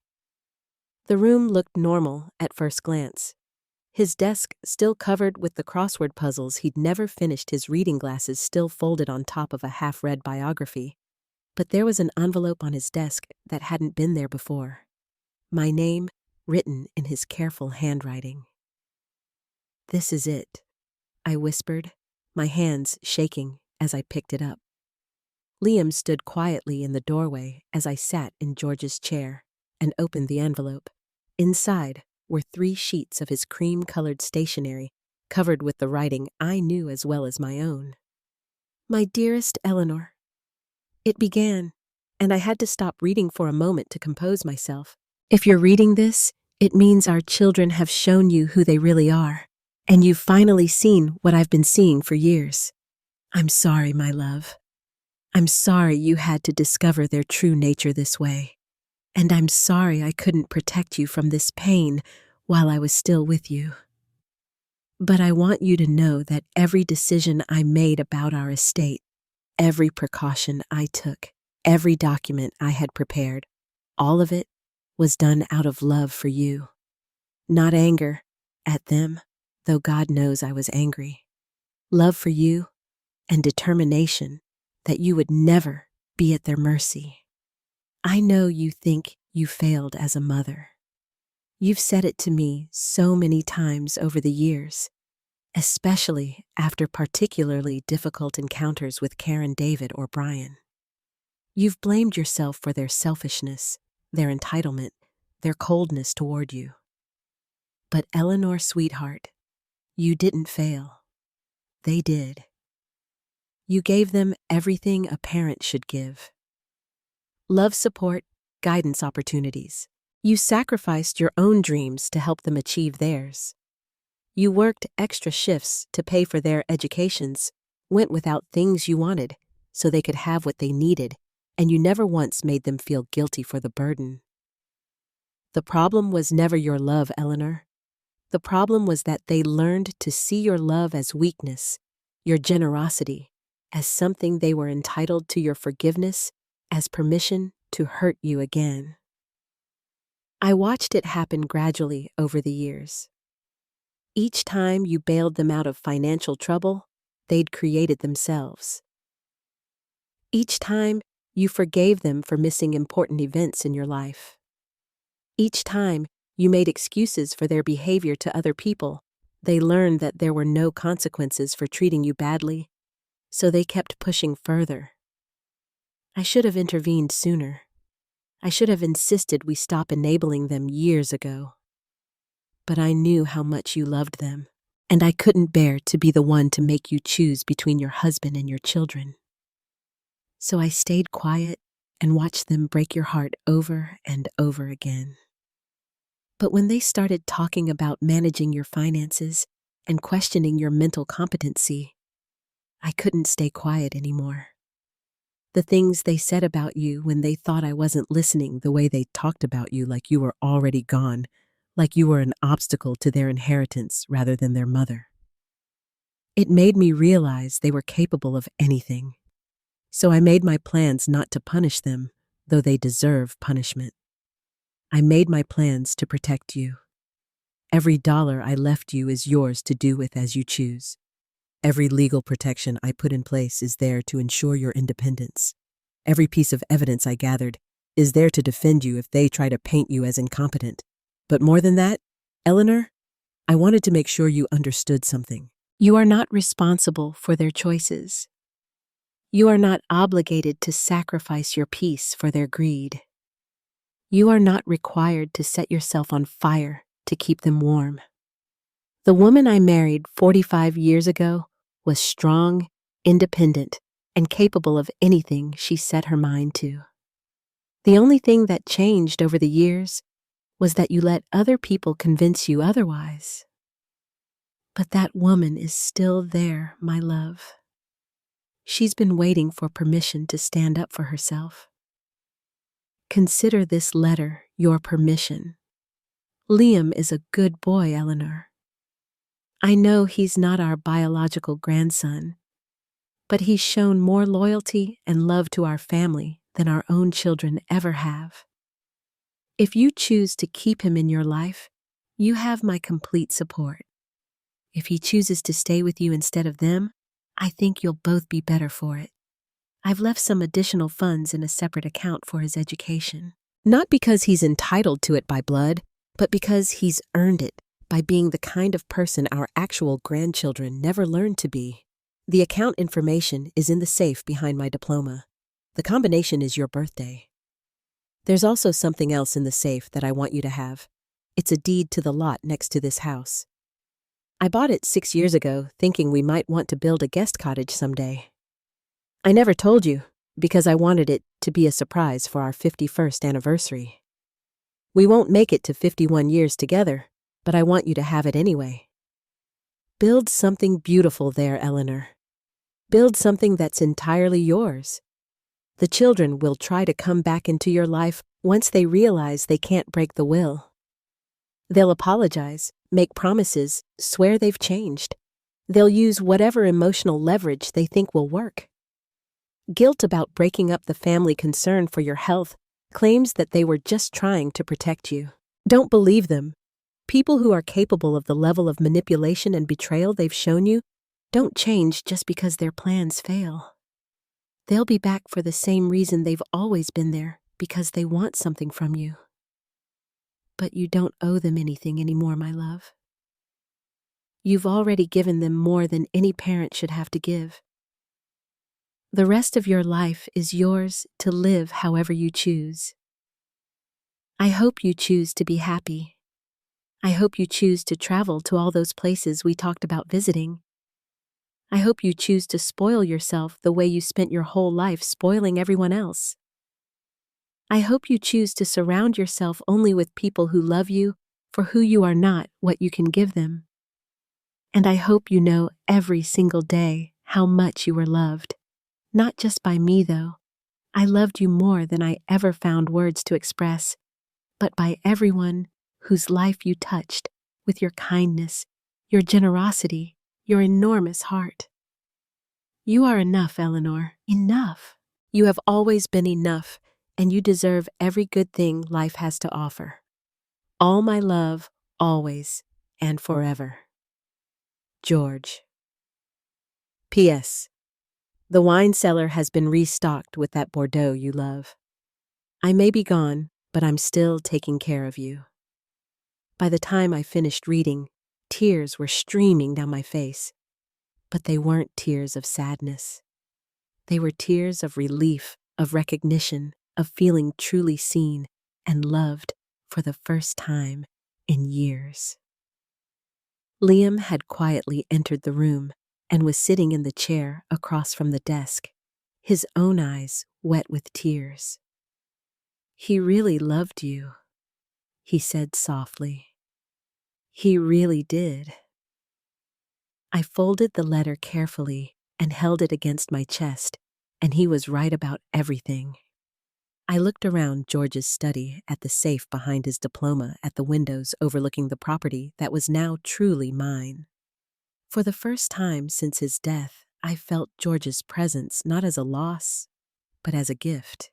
The room looked normal at first glance. His desk still covered with the crossword puzzles he'd never finished, his reading glasses still folded on top of a half-read biography. But there was an envelope on his desk that hadn't been there before. My name written in his careful handwriting. This is it, I whispered, my hands shaking as I picked it up. Liam stood quietly in the doorway as I sat in George's chair and opened the envelope. Inside were 3 sheets of his cream-colored stationery covered with the writing I knew as well as my own. My dearest Eleanor. It began, and I had to stop reading for a moment to compose myself. If you're reading this, it means our children have shown you who they really are, and you've finally seen what I've been seeing for years. I'm sorry, my love. I'm sorry you had to discover their true nature this way. And I'm sorry I couldn't protect you from this pain while I was still with you. But I want you to know that every decision I made about our estate, every precaution I took, every document I had prepared, all of it was done out of love for you. Not anger at them, though God knows I was angry. Love for you and determination that you would never be at their mercy. I know you think you failed as a mother. You've said it to me so many times over the years, especially after particularly difficult encounters with Karen, David, or Brian. You've blamed yourself for their selfishness, their entitlement, their coldness toward you. But Eleanor, sweetheart, you didn't fail. They did. You gave them everything a parent should give. Love, support, guidance, opportunities. You sacrificed your own dreams to help them achieve theirs. You worked extra shifts to pay for their educations, went without things you wanted so they could have what they needed, and you never once made them feel guilty for the burden. The problem was never your love, Eleanor. The problem was that they learned to see your love as weakness, your generosity as something they were entitled to, your forgiveness as permission to hurt you again. I watched it happen gradually over the years. Each time you bailed them out of financial trouble, they'd created themselves. Each time you forgave them for missing important events in your life. Each time you made excuses for their behavior to other people, they learned that there were no consequences for treating you badly, so they kept pushing further. I should have intervened sooner. I should have insisted we stop enabling them years ago. But I knew how much you loved them, and I couldn't bear to be the one to make you choose between your husband and your children. So I stayed quiet and watched them break your heart over and over again. But when they started talking about managing your finances and questioning your mental competency, I couldn't stay quiet anymore. The things they said about you when they thought I wasn't listening, the way they talked about you like you were already gone, like you were an obstacle to their inheritance rather than their mother. It made me realize they were capable of anything. So I made my plans not to punish them, though they deserve punishment. I made my plans to protect you. Every dollar I left you is yours to do with as you choose. Every legal protection I put in place is there to ensure your independence. Every piece of evidence I gathered is there to defend you if they try to paint you as incompetent. But more than that, Eleanor, I wanted to make sure you understood something. You are not responsible for their choices. You are not obligated to sacrifice your peace for their greed. You are not required to set yourself on fire to keep them warm. The woman I married 45 years ago was strong, independent, and capable of anything she set her mind to. The only thing that changed over the years was that you let other people convince you otherwise. But that woman is still there, my love. She's been waiting for permission to stand up for herself. Consider this letter your permission. Liam is a good boy, Eleanor. I know he's not our biological grandson, but he's shown more loyalty and love to our family than our own children ever have. If you choose to keep him in your life, you have my complete support. If he chooses to stay with you instead of them, I think you'll both be better for it. I've left some additional funds in a separate account for his education. Not because he's entitled to it by blood, but because he's earned it by being the kind of person our actual grandchildren never learned to be. The account information is in the safe behind my diploma. The combination is your birthday. There's also something else in the safe that I want you to have. It's a deed to the lot next to this house. I bought it 6 years ago, thinking we might want to build a guest cottage someday. I never told you, because I wanted it to be a surprise for our 51st anniversary. We won't make it to 51 years together, but I want you to have it anyway. Build something beautiful there, Eleanor. Build something that's entirely yours. The children will try to come back into your life once they realize they can't break the will. They'll apologize, make promises, swear they've changed. They'll use whatever emotional leverage they think will work. Guilt about breaking up the family concern for your health claims that they were just trying to protect you. Don't believe them. People who are capable of the level of manipulation and betrayal they've shown you don't change just because their plans fail. They'll be back for the same reason they've always been there, because they want something from you. But you don't owe them anything anymore, my love. You've already given them more than any parent should have to give. The rest of your life is yours to live however you choose. I hope you choose to be happy. I hope you choose to travel to all those places we talked about visiting. I hope you choose to spoil yourself the way you spent your whole life spoiling everyone else. I hope you choose to surround yourself only with people who love you for who you are, not what you can give them. And I hope you know every single day how much you were loved. Not just by me, though. I loved you more than I ever found words to express, but by everyone whose life you touched with your kindness, your generosity, your enormous heart. You are enough, Eleanor. Enough. You have always been enough, and you deserve every good thing life has to offer. All my love, always and forever. George. P.S. The wine cellar has been restocked with that Bordeaux you love. I may be gone, but I'm still taking care of you. By the time I finished reading, tears were streaming down my face. But they weren't tears of sadness. They were tears of relief, of recognition, of feeling truly seen and loved for the first time in years. Liam had quietly entered the room and was sitting in the chair across from the desk, his own eyes wet with tears. "He really loved you," he said softly. "He really did." I folded the letter carefully and held it against my chest, and he was right about everything. I looked around George's study at the safe behind his diploma at the windows overlooking the property that was now truly mine. For the first time since his death, I felt George's presence not as a loss, but as a gift.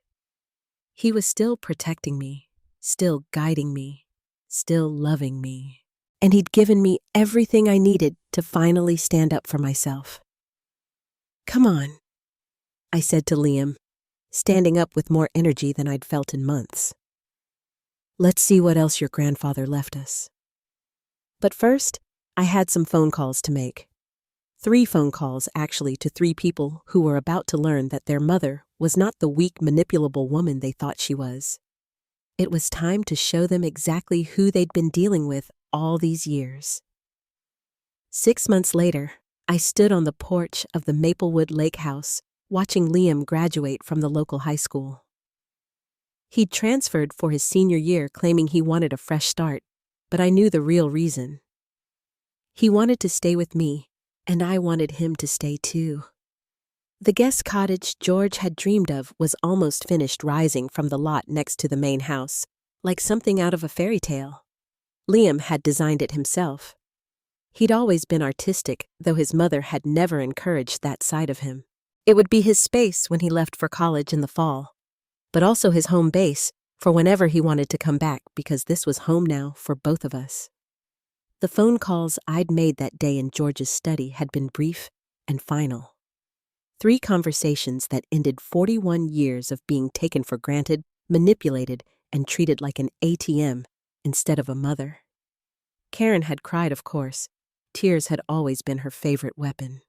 He was still protecting me, still guiding me, still loving me. And he'd given me everything I needed to finally stand up for myself. "Come on," I said to Liam, standing up with more energy than I'd felt in months. "Let's see what else your grandfather left us." But first, I had some phone calls to make. 3 phone calls, actually, to 3 people who were about to learn that their mother was not the weak, manipulable woman they thought she was. It was time to show them exactly who they'd been dealing with all these years. 6 months later, I stood on the porch of the Maplewood Lake House, watching Liam graduate from the local high school. He'd transferred for his senior year, claiming he wanted a fresh start, but I knew the real reason. He wanted to stay with me, and I wanted him to stay too. The guest cottage George had dreamed of was almost finished, rising from the lot next to the main house, like something out of a fairy tale. Liam had designed it himself. He'd always been artistic, though his mother had never encouraged that side of him. It would be his space when he left for college in the fall, but also his home base for whenever he wanted to come back, because this was home now for both of us. The phone calls I'd made that day in George's study had been brief and final. 3 conversations that ended 41 years of being taken for granted, manipulated, and treated like an ATM instead of a mother. Karen had cried, of course. Tears had always been her favorite weapon.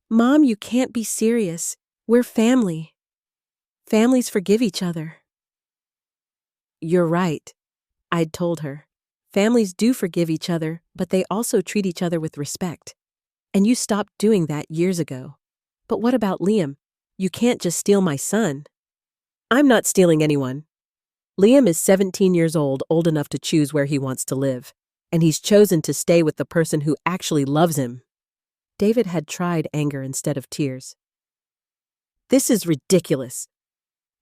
"Mom, you can't be serious. We're family. Families forgive each other." "You're right," I'd told her. "Families do forgive each other, but they also treat each other with respect. And you stopped doing that years ago. But what about Liam? You can't just steal my son." "I'm not stealing anyone. Liam is 17 years old enough to choose where he wants to live. And he's chosen to stay with the person who actually loves him." David had tried anger instead of tears. "This is ridiculous.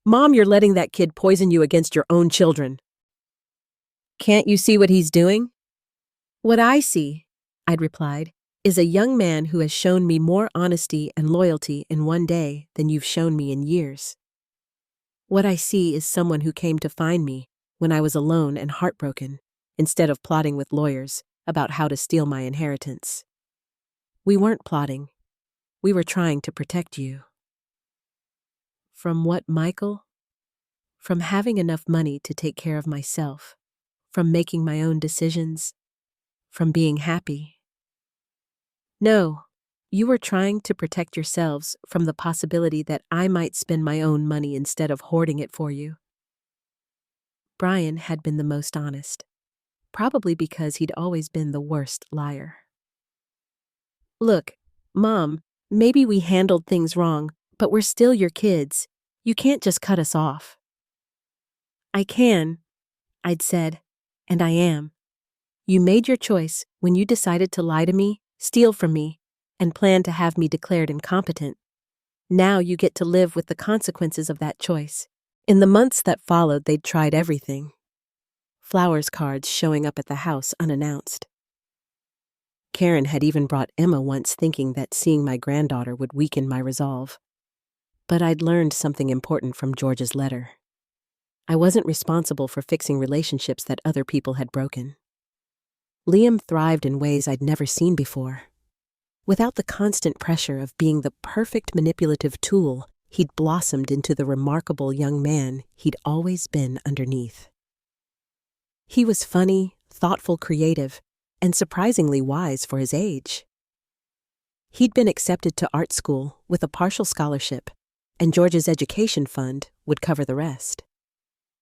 Mom, you're letting that kid poison you against your own children." "Can't you see what he's doing?" "What I see," I'd replied, "is a young man who has shown me more honesty and loyalty in one day than you've shown me in years. What I see is someone who came to find me when I was alone and heartbroken, instead of plotting with lawyers about how to steal my inheritance. We weren't plotting. We were trying to protect you." From what, Michael? From having enough money to take care of myself, from making my own decisions, from being happy. No, you were trying to protect yourselves from the possibility that I might spend my own money instead of hoarding it for you. Brian had been the most honest, probably because he'd always been the worst liar. "Look, Mom, maybe we handled things wrong, but we're still your kids. You can't just cut us off." "I can," I'd said, "and I am. You made your choice when you decided to lie to me, steal from me, and plan to have me declared incompetent. Now you get to live with the consequences of that choice." In the months that followed, they'd tried everything. Flowers cards showing up at the house unannounced. Karen had even brought Emma once, thinking that seeing my granddaughter would weaken my resolve. But I'd learned something important from George's letter. I wasn't responsible for fixing relationships that other people had broken. Liam thrived in ways I'd never seen before. Without the constant pressure of being the perfect manipulative tool, he'd blossomed into the remarkable young man he'd always been underneath. He was funny, thoughtful, creative, and surprisingly wise for his age. He'd been accepted to art school with a partial scholarship, and George's education fund would cover the rest.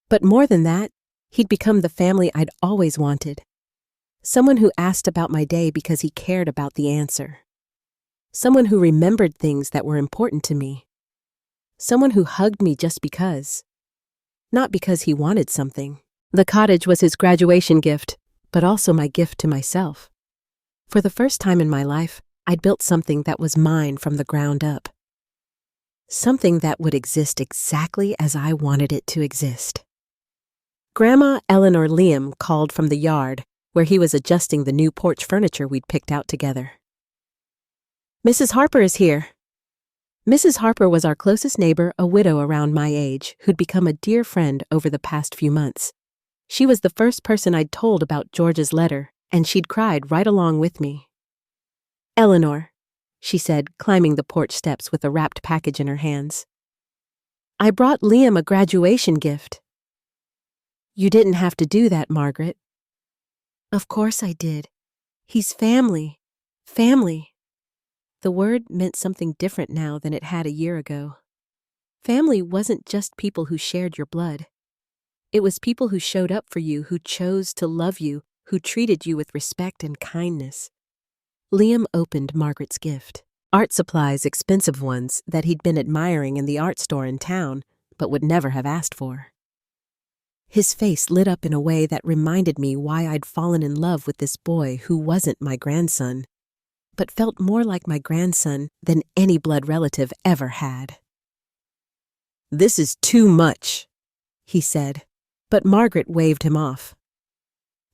But more than that, he'd become the family I'd always wanted. Someone who asked about my day because he cared about the answer. Someone who remembered things that were important to me. Someone who hugged me just because. Not because he wanted something. The cottage was his graduation gift, but also my gift to myself. For the first time in my life, I'd built something that was mine from the ground up. Something that would exist exactly as I wanted it to exist. Grandma Eleanor Liam called from the yard, where he was adjusting the new porch furniture we'd picked out together. "Mrs. Harper is here." Mrs. Harper was our closest neighbor, a widow around my age, who'd become a dear friend over the past few months. She was the first person I'd told about George's letter, and she'd cried right along with me. "Eleanor," she said, climbing the porch steps with a wrapped package in her hands. "I brought Liam a graduation gift." "You didn't have to do that, Margaret." "Of course I did. He's family. Family." The word meant something different now than it had a year ago. Family wasn't just people who shared your blood. It was people who showed up for you, who chose to love you, who treated you with respect and kindness. Liam opened Margaret's gift. Art supplies, expensive ones, that he'd been admiring in the art store in town, but would never have asked for. His face lit up in a way that reminded me why I'd fallen in love with this boy who wasn't my grandson, but felt more like my grandson than any blood relative ever had. "This is too much," he said, but Margaret waved him off.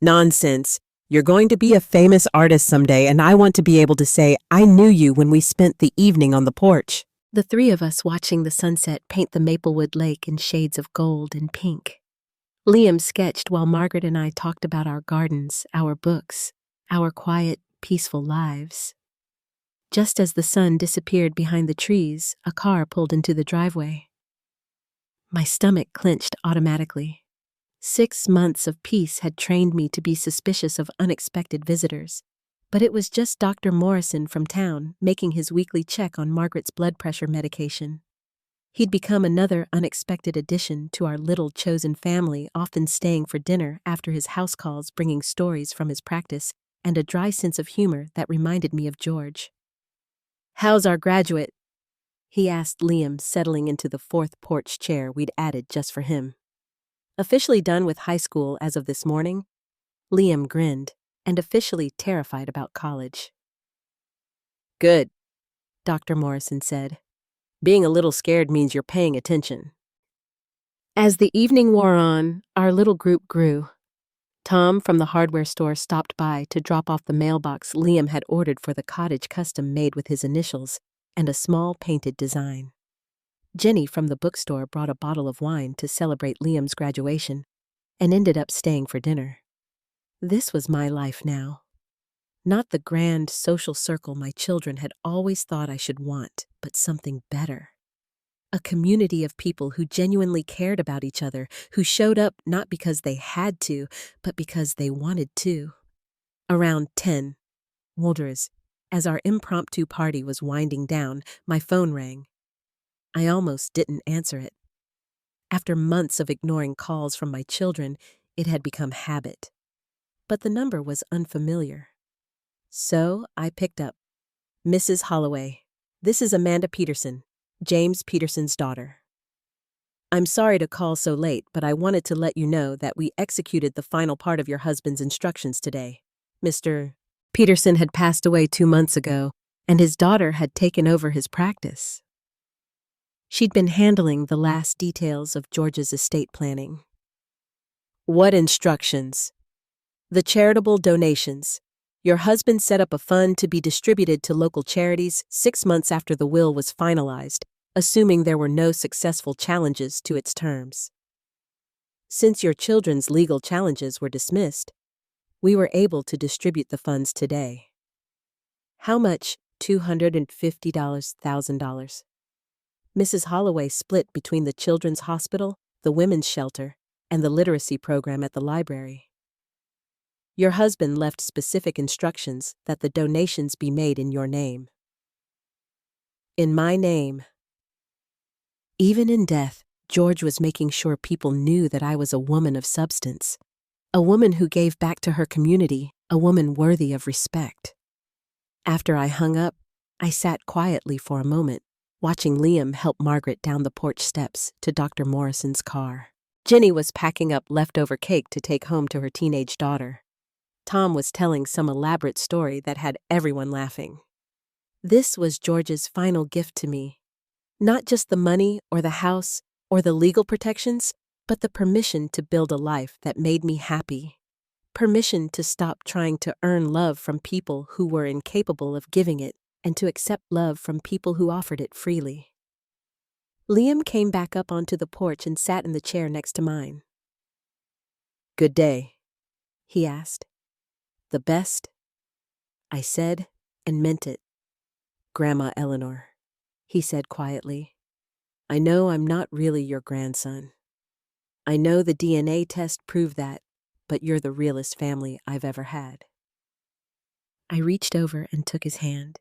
"Nonsense. You're going to be a famous artist someday, and I want to be able to say, I knew you when we spent the evening on the porch." The three of us watching the sunset paint the Maplewood Lake in shades of gold and pink. Liam sketched while Margaret and I talked about our gardens, our books, our quiet, peaceful lives. Just as the sun disappeared behind the trees, a car pulled into the driveway. My stomach clenched automatically. 6 months of peace had trained me to be suspicious of unexpected visitors, but it was just Dr. Morrison from town making his weekly check on Margaret's blood pressure medication. He'd become another unexpected addition to our little chosen family, often staying for dinner after his house calls, bringing stories from his practice and a dry sense of humor that reminded me of George. "How's our graduate?" he asked Liam, settling into the fourth porch chair we'd added just for him. "Officially done with high school as of this morning?" Liam grinned, and officially terrified about college. "Good," Dr. Morrison said. "Being a little scared means you're paying attention." As the evening wore on, our little group grew. Tom from the hardware store stopped by to drop off the mailbox Liam had ordered for the cottage custom made with his initials and a small painted design. Jenny from the bookstore brought a bottle of wine to celebrate Liam's graduation and ended up staying for dinner. This was my life now. Not the grand social circle my children had always thought I should want, but something better. A community of people who genuinely cared about each other, who showed up not because they had to, but because they wanted to. Around 10, Wolders, as our impromptu party was winding down, my phone rang. I almost didn't answer it. After months of ignoring calls from my children, it had become habit. But the number was unfamiliar. So I picked up. "Mrs. Holloway, this is Amanda Peterson, James Peterson's daughter. I'm sorry to call so late, but I wanted to let you know that we executed the final part of your husband's instructions today. Mr. Peterson had passed away 2 months ago, and his daughter had taken over his practice." She'd been handling the last details of George's estate planning. "What instructions?" "The charitable donations. Your husband set up a fund to be distributed to local charities 6 months after the will was finalized, assuming there were no successful challenges to its terms. Since your children's legal challenges were dismissed, we were able to distribute the funds today." "How much?" $250,000. Mrs. Holloway split between the Children's Hospital, the Women's Shelter, and the literacy program at the library. Your husband left specific instructions that the donations be made in your name. In my name. Even in death, George was making sure people knew that I was a woman of substance, a woman who gave back to her community, a woman worthy of respect. After I hung up, I sat quietly for a moment, watching Liam help Margaret down the porch steps to Dr. Morrison's car. Jenny was packing up leftover cake to take home to her teenage daughter. Tom was telling some elaborate story that had everyone laughing. This was George's final gift to me. Not just the money or the house or the legal protections, but the permission to build a life that made me happy. Permission to stop trying to earn love from people who were incapable of giving it, and to accept love from people who offered it freely. Liam came back up onto the porch and sat in the chair next to mine. "Good day," he asked. "The best?" I said, and meant it. "Grandma Eleanor," he said quietly. "I know I'm not really your grandson. I know the DNA test proved that, but you're the realest family I've ever had." I reached over and took his hand.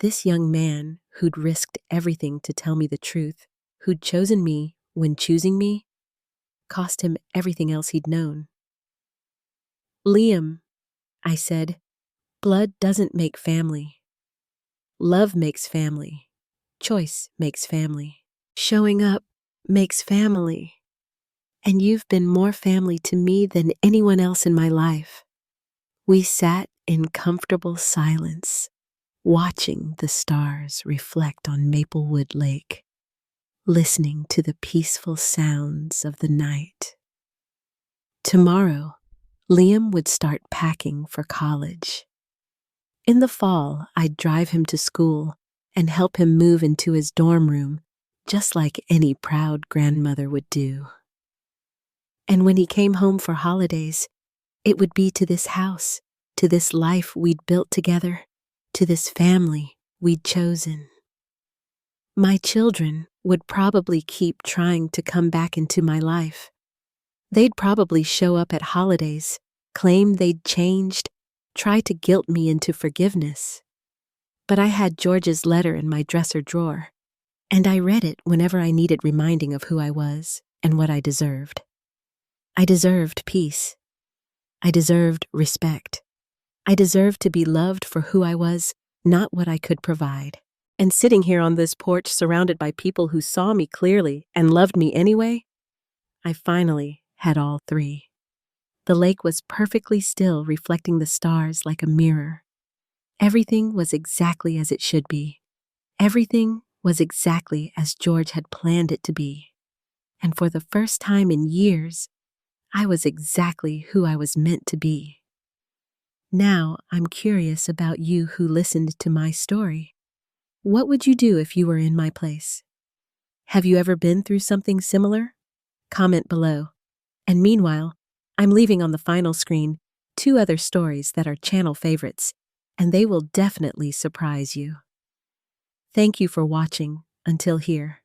This young man who'd risked everything to tell me the truth, who'd chosen me when choosing me, cost him everything else he'd known. "Liam," I said, "blood doesn't make family. Love makes family. Choice makes family. Showing up makes family. And you've been more family to me than anyone else in my life." We sat in comfortable silence, watching the stars reflect on Maplewood Lake, listening to the peaceful sounds of the night. Tomorrow, Liam would start packing for college. In the fall, I'd drive him to school and help him move into his dorm room, just like any proud grandmother would do. And when he came home for holidays, it would be to this house, to this life we'd built together, to this family we'd chosen. My children would probably keep trying to come back into my life, They'd probably show up at holidays, claim they'd changed, try to guilt me into forgiveness. But I had George's letter in my dresser drawer, and I read it whenever I needed reminding of who I was and what I deserved. I deserved peace. I deserved respect. I deserved to be loved for who I was, not what I could provide. And sitting here on this porch surrounded by people who saw me clearly and loved me anyway, I finally had all three. The lake was perfectly still, reflecting the stars like a mirror. Everything was exactly as it should be. Everything was exactly as George had planned it to be. And for the first time in years, I was exactly who I was meant to be. Now I'm curious about you who listened to my story. What would you do if you were in my place? Have you ever been through something similar? Comment below. And meanwhile, I'm leaving on the final screen 2 other stories that are channel favorites, and they will definitely surprise you. Thank you for watching until here.